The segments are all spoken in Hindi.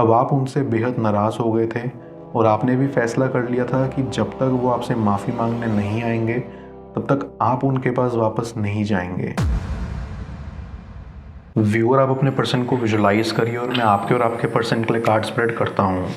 अब आप उनसे बेहद नाराज़ हो गए थे और आपने भी फैसला कर लिया था कि जब तक वो आपसे माफ़ी मांगने नहीं आएंगे तब तक आप उनके पास वापस नहीं जाएंगे। व्यूअर, आप अपने पर्सन को विजुलाइज करिए और मैं आपके और आपके पर्सन के लिए कार्ड स्प्रेड करता हूँ।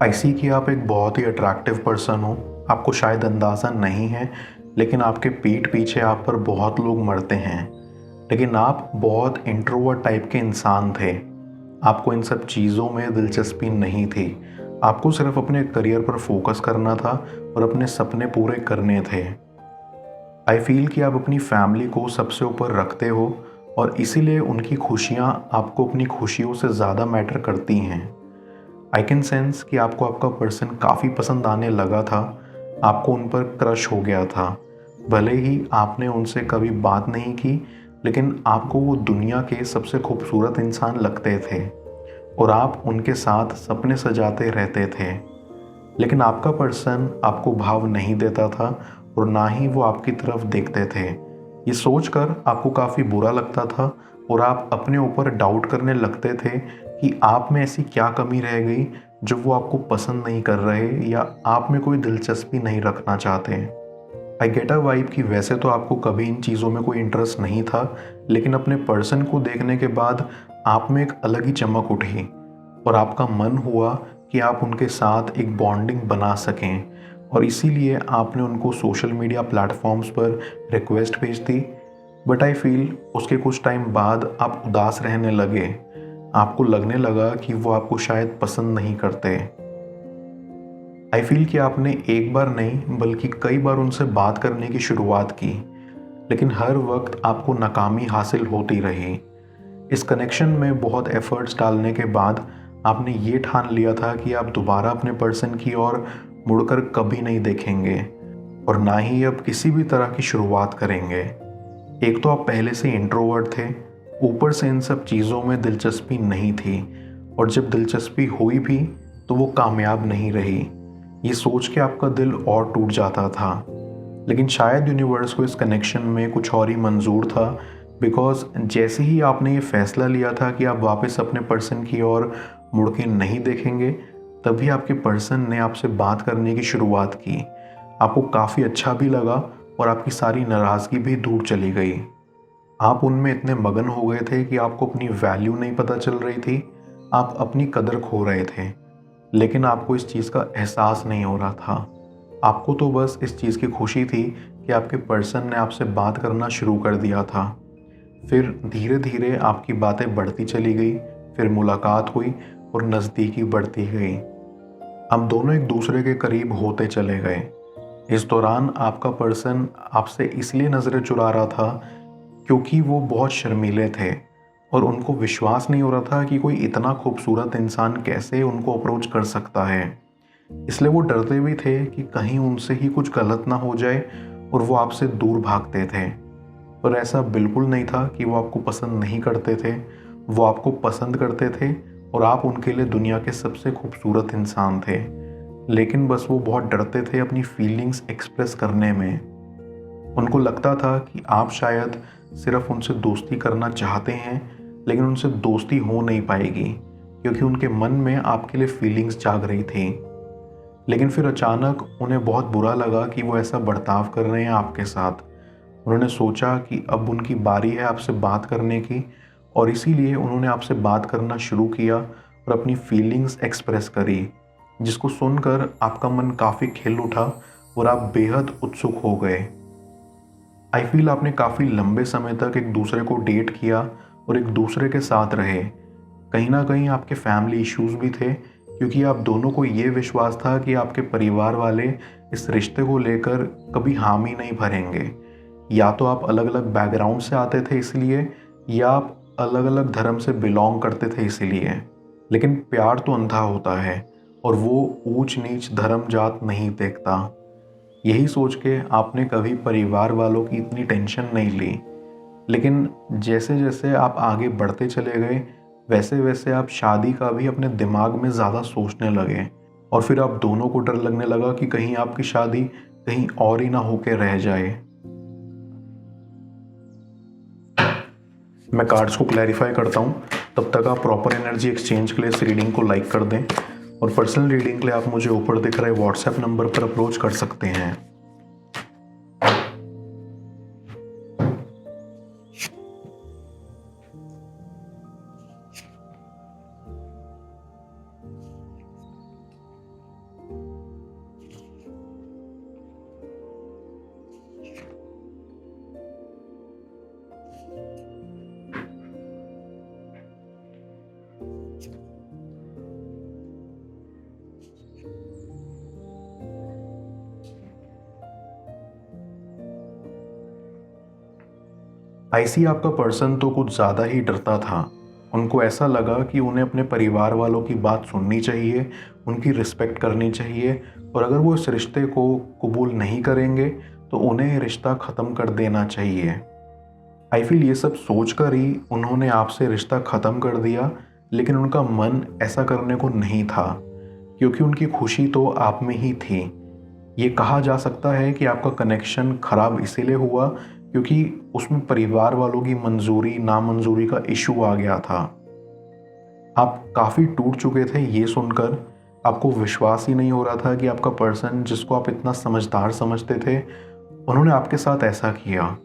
आई सी कि आप एक बहुत ही अट्रैक्टिव पर्सन हो। आपको शायद अंदाज़ा नहीं है, लेकिन आपके पीठ पीछे आप पर बहुत लोग मरते हैं। लेकिन आप बहुत इंट्रोवर्ट टाइप के इंसान थे। आपको इन सब चीज़ों में दिलचस्पी नहीं थी। आपको सिर्फ अपने करियर पर फोकस करना था और अपने सपने पूरे करने थे। आई फील कि आप अपनी फैमिली को सबसे ऊपर रखते हो और इसीलिए उनकी खुशियाँ आपको अपनी खुशियों से ज़्यादा मैटर करती हैं। आई कैन सेंस कि आपको आपका पर्सन काफ़ी पसंद आने लगा था। आपको उन पर क्रश हो गया था। भले ही आपने उनसे कभी बात नहीं की, लेकिन आपको वो दुनिया के सबसे खूबसूरत इंसान लगते थे और आप उनके साथ सपने सजाते रहते थे। लेकिन आपका पर्सन आपको भाव नहीं देता था और ना ही वो आपकी तरफ देखते थे। ये सोचकर आपको काफ़ी बुरा लगता था और आप अपने ऊपर डाउट करने लगते थे कि आप में ऐसी क्या कमी रह गई जो वो आपको पसंद नहीं कर रहे या आप में कोई दिलचस्पी नहीं रखना चाहते। आई गेट अ वाइब कि वैसे तो आपको कभी इन चीज़ों में कोई इंटरेस्ट नहीं था, लेकिन अपने पर्सन को देखने के बाद आप में एक अलग ही चमक उठी और आपका मन हुआ कि आप उनके साथ एक बॉन्डिंग बना सकें और इसीलिए आपने उनको सोशल मीडिया प्लेटफॉर्म्स पर रिक्वेस्ट भेज दी। बट आई फील उसके कुछ टाइम बाद आप उदास रहने लगे। आपको लगने लगा कि वो आपको शायद पसंद नहीं करते। आई फील कि आपने एक बार नहीं बल्कि कई बार उनसे बात करने की शुरुआत की, लेकिन हर वक्त आपको नाकामी हासिल होती रही। इस कनेक्शन में बहुत एफर्ट्स डालने के बाद आपने ये ठान लिया था कि आप दोबारा अपने पर्सन की ओर मुड़कर कभी नहीं देखेंगे और ना ही अब किसी भी तरह की शुरुआत करेंगे। एक तो आप पहले से इंट्रोवर्ट थे, ऊपर से इन सब चीज़ों में दिलचस्पी नहीं थी और जब दिलचस्पी हुई भी तो वो कामयाब नहीं रही। ये सोच के आपका दिल और टूट जाता था। लेकिन शायद यूनिवर्स को इस कनेक्शन में कुछ और ही मंजूर था, बिकॉज जैसे ही आपने ये फैसला लिया था कि आप वापस अपने पर्सन की ओर मुड़ के नहीं देखेंगे, तभी आपके पर्सन ने आपसे बात करने की शुरुआत की। आपको काफ़ी अच्छा भी लगा और आपकी सारी नाराज़गी भी दूर चली गई। आप उनमें इतने मगन हो गए थे कि आपको अपनी वैल्यू नहीं पता चल रही थी। आप अपनी कदर खो रहे थे, लेकिन आपको इस चीज़ का एहसास नहीं हो रहा था। आपको तो बस इस चीज़ की खुशी थी कि आपके पर्सन ने आपसे बात करना शुरू कर दिया था। फिर धीरे धीरे आपकी बातें बढ़ती चली गई, फिर मुलाकात हुई और नज़दीकी बढ़ती गई। अब दोनों एक दूसरे के करीब होते चले गए। इस दौरान आपका पर्सन आपसे इसलिए नज़रें चुरा रहा था क्योंकि वो बहुत शर्मीले थे और उनको विश्वास नहीं हो रहा था कि कोई इतना खूबसूरत इंसान कैसे उनको अप्रोच कर सकता है। इसलिए वो डरते भी थे कि कहीं उनसे ही कुछ गलत ना हो जाए और वो आपसे दूर भागते थे। पर ऐसा बिल्कुल नहीं था कि वो आपको पसंद नहीं करते थे। वो आपको पसंद करते थे और आप उनके लिए दुनिया के सबसे खूबसूरत इंसान थे। लेकिन बस वो बहुत डरते थे अपनी फीलिंग्स एक्सप्रेस करने में। उनको लगता था कि आप शायद सिर्फ उनसे दोस्ती करना चाहते हैं, लेकिन उनसे दोस्ती हो नहीं पाएगी क्योंकि उनके मन में आपके लिए फीलिंग्स जाग रही थी। लेकिन फिर अचानक उन्हें बहुत बुरा लगा कि वो ऐसा बर्ताव कर रहे हैं आपके साथ। उन्होंने सोचा कि अब उनकी बारी है आपसे बात करने की और इसीलिए उन्होंने आपसे बात करना शुरू किया और अपनी फीलिंग्स एक्सप्रेस करी, जिसको सुनकर आपका मन काफ़ी खिल उठा और आप बेहद उत्सुक हो गए। आई फील आपने काफ़ी लंबे समय तक एक दूसरे को डेट किया और एक दूसरे के साथ रहे। कहीं ना कहीं आपके फैमिली इश्यूज भी थे क्योंकि आप दोनों को ये विश्वास था कि आपके परिवार वाले इस रिश्ते को लेकर कभी हामी नहीं भरेंगे। या तो आप अलग अलग बैकग्राउंड से आते थे इसलिए, या आप अलग अलग धर्म से बिलोंग करते थे इसीलिए। लेकिन प्यार तो अंधा होता है और वो ऊंच नीच धर्म जात नहीं देखता। यही सोच के आपने कभी परिवार वालों की इतनी टेंशन नहीं ली। लेकिन जैसे जैसे आप आगे बढ़ते चले गए, वैसे वैसे आप शादी का भी अपने दिमाग में ज़्यादा सोचने लगे और फिर आप दोनों को डर लगने लगा कि कहीं आपकी शादी कहीं और ही ना होके रह जाए। मैं कार्ड्स को क्लैरिफाई करता हूँ, तब तक आप प्रॉपर एनर्जी एक्सचेंज के लिए इस रीडिंग को लाइक कर दें और पर्सनल रीडिंग के लिए आप मुझे ऊपर दिख रहे व्हाट्सएप नंबर पर अप्रोच कर सकते हैं। आईसी आपका पर्सन तो कुछ ज़्यादा ही डरता था। उनको ऐसा लगा कि उन्हें अपने परिवार वालों की बात सुननी चाहिए, उनकी रिस्पेक्ट करनी चाहिए, और अगर वो इस रिश्ते को कबूल नहीं करेंगे तो उन्हें ये रिश्ता ख़त्म कर देना चाहिए। आई फील ये सब सोच कर ही उन्होंने आपसे रिश्ता ख़त्म कर दिया, लेकिन उनका मन ऐसा करने को नहीं था क्योंकि उनकी खुशी तो आप में ही थी। ये कहा जा सकता है कि आपका कनेक्शन ख़राब इसीलिए हुआ क्योंकि उसमें परिवार वालों की मंजूरी नामंजूरी का इशू आ गया था। आप काफ़ी टूट चुके थे ये सुनकर। आपको विश्वास ही नहीं हो रहा था कि आपका पर्सन, जिसको आप इतना समझदार समझते थे, उन्होंने आपके साथ ऐसा किया।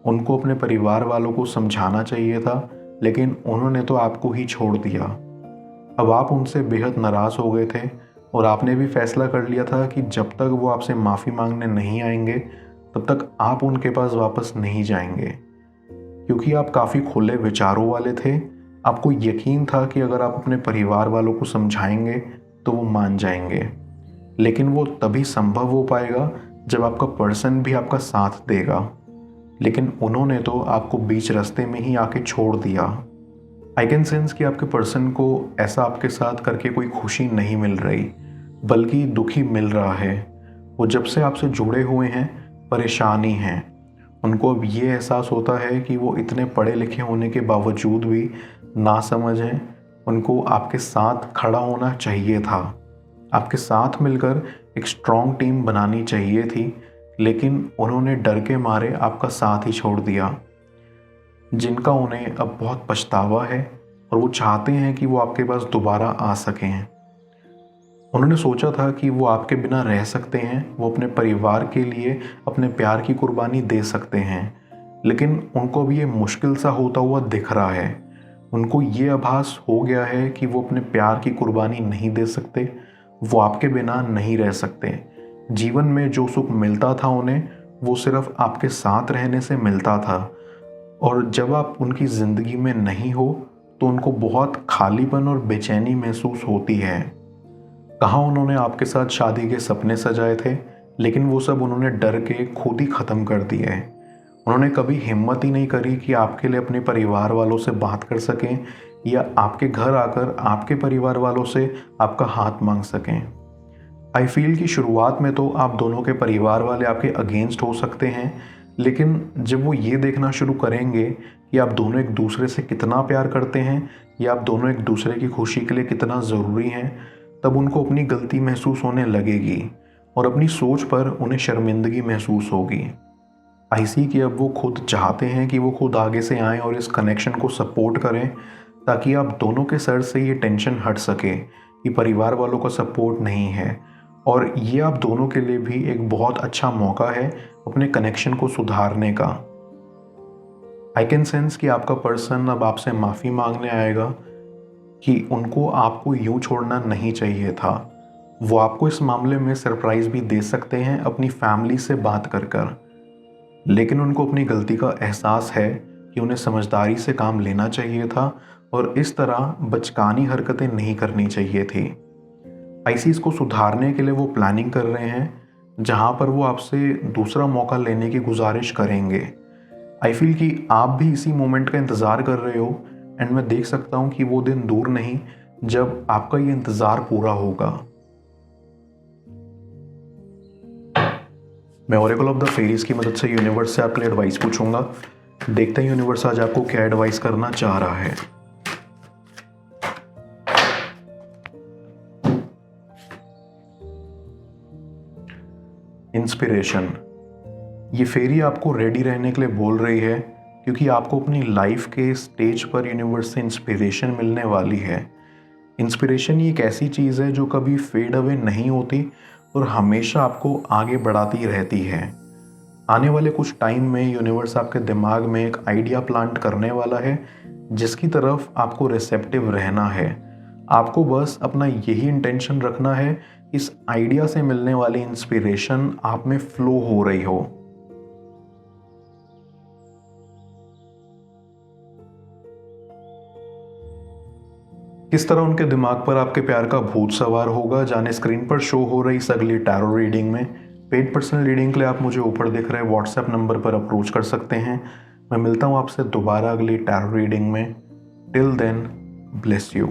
उनको अपने परिवार वालों को समझाना चाहिए था, लेकिन उन्होंने तो आपको ही छोड़ दिया। अब आप उनसे बेहद नाराज़ हो गए थे और आपने भी फैसला कर लिया था कि जब तक वो आपसे माफ़ी मांगने नहीं आएंगे तब तक आप उनके पास वापस नहीं जाएंगे, क्योंकि आप काफ़ी खुले विचारों वाले थे। आपको यकीन था कि अगर आप अपने परिवार वालों को समझाएंगे तो वो मान जाएंगे, लेकिन वो तभी संभव हो पाएगा जब आपका पर्सन भी आपका साथ देगा। लेकिन उन्होंने तो आपको बीच रास्ते में ही आके छोड़ दिया। आई कैन सेंस कि आपके पर्सन को ऐसा आपके साथ करके कोई खुशी नहीं मिल रही, बल्कि दुखी मिल रहा है। वो जब से आपसे जुड़े हुए हैं परेशानी हैं। उनको अब ये एहसास होता है कि वो इतने पढ़े लिखे होने के बावजूद भी नासमझ हैं। उनको आपके साथ खड़ा होना चाहिए था, आपके साथ मिलकर एक स्ट्रॉन्ग टीम बनानी चाहिए थी, लेकिन उन्होंने डर के मारे आपका साथ ही छोड़ दिया, जिनका उन्हें अब बहुत पछतावा है और वो चाहते हैं कि वो आपके पास दोबारा आ सकें। उन्होंने सोचा था कि वो आपके बिना रह सकते हैं, वो अपने परिवार के लिए अपने प्यार की कुर्बानी दे सकते हैं, लेकिन उनको भी ये मुश्किल सा होता हुआ दिख रहा है। उनको ये आभास हो गया है कि वो अपने प्यार की कुर्बानी नहीं दे सकते, वो आपके बिना नहीं रह सकते। जीवन में जो सुख मिलता था उन्हें, वो सिर्फ आपके साथ रहने से मिलता था, और जब आप उनकी ज़िंदगी में नहीं हो तो उनको बहुत खालीपन और बेचैनी महसूस होती है। कहाँ उन्होंने आपके साथ शादी के सपने सजाए थे, लेकिन वो सब उन्होंने डर के खुद ही ख़त्म कर दिए। उन्होंने कभी हिम्मत ही नहीं करी कि आपके लिए अपने परिवार वालों से बात कर सकें या आपके घर आकर आपके परिवार वालों से आपका हाथ मांग सकें। आई फील कि शुरुआत में तो आप दोनों के परिवार वाले आपके अगेंस्ट हो सकते हैं, लेकिन जब वो ये देखना शुरू करेंगे कि आप दोनों एक दूसरे से कितना प्यार करते हैं या आप दोनों एक दूसरे की खुशी के लिए कितना ज़रूरी हैं, तब उनको अपनी गलती महसूस होने लगेगी और अपनी सोच पर उन्हें शर्मिंदगी महसूस होगी। आईसी कि अब वो खुद चाहते हैं कि वो खुद आगे से आएं और इस कनेक्शन को सपोर्ट करें, ताकि आप दोनों के सर से ये टेंशन हट सके कि परिवार वालों का सपोर्ट नहीं है। और ये आप दोनों के लिए भी एक बहुत अच्छा मौका है अपने कनेक्शन को सुधारने का। आई कैन सेंस कि आपका पर्सन अब आपसे माफ़ी मांगने आएगा कि उनको आपको यूं छोड़ना नहीं चाहिए था। वो आपको इस मामले में सरप्राइज़ भी दे सकते हैं अपनी फैमिली से बात कर, लेकिन उनको अपनी गलती का एहसास है कि उन्हें समझदारी से काम लेना चाहिए था और इस तरह बचकानी हरकतें नहीं करनी चाहिए थी। आईसीज को सुधारने के लिए वो प्लानिंग कर रहे हैं, जहां पर वो आपसे दूसरा मौका लेने की गुजारिश करेंगे। आई फील कि आप भी इसी मोमेंट का इंतज़ार कर रहे हो, एंड मैं देख सकता हूँ कि वो दिन दूर नहीं जब आपका ये इंतज़ार पूरा होगा। मैं ओरेकल ऑफ द फेरीज की मदद से यूनिवर्स से आपके लिए एडवाइस पूछूंगा। देखते हैं यूनिवर्स आज आपको क्या एडवाइस करना चाह रहा है। इंस्पिरेशन, ये फेरी आपको रेडी रहने के लिए बोल रही है, क्योंकि आपको अपनी लाइफ के स्टेज पर यूनिवर्स से इंस्पिरेशन मिलने वाली है। इंस्पिरेशन ये एक ऐसी चीज़ है जो कभी फेड अवे नहीं होती और हमेशा आपको आगे बढ़ाती रहती है। आने वाले कुछ टाइम में यूनिवर्स आपके दिमाग में एक आइडिया प्लांट करने वाला है, जिसकी तरफ आपको रिसेप्टिव रहना है। आपको बस अपना यही इंटेंशन रखना है, इस आइडिया से मिलने वाली इंस्पिरेशन आप में फ्लो हो रही हो। किस तरह उनके दिमाग पर आपके प्यार का भूत सवार होगा, जाने स्क्रीन पर शो हो रही इस अगली टैरो रीडिंग में। पेड पर्सनल रीडिंग के लिए आप मुझे ऊपर दिख रहे व्हाट्सएप नंबर पर अप्रोच कर सकते हैं। मैं मिलता हूँ आपसे दोबारा अगली टैरो रीडिंग में। Till then, bless you.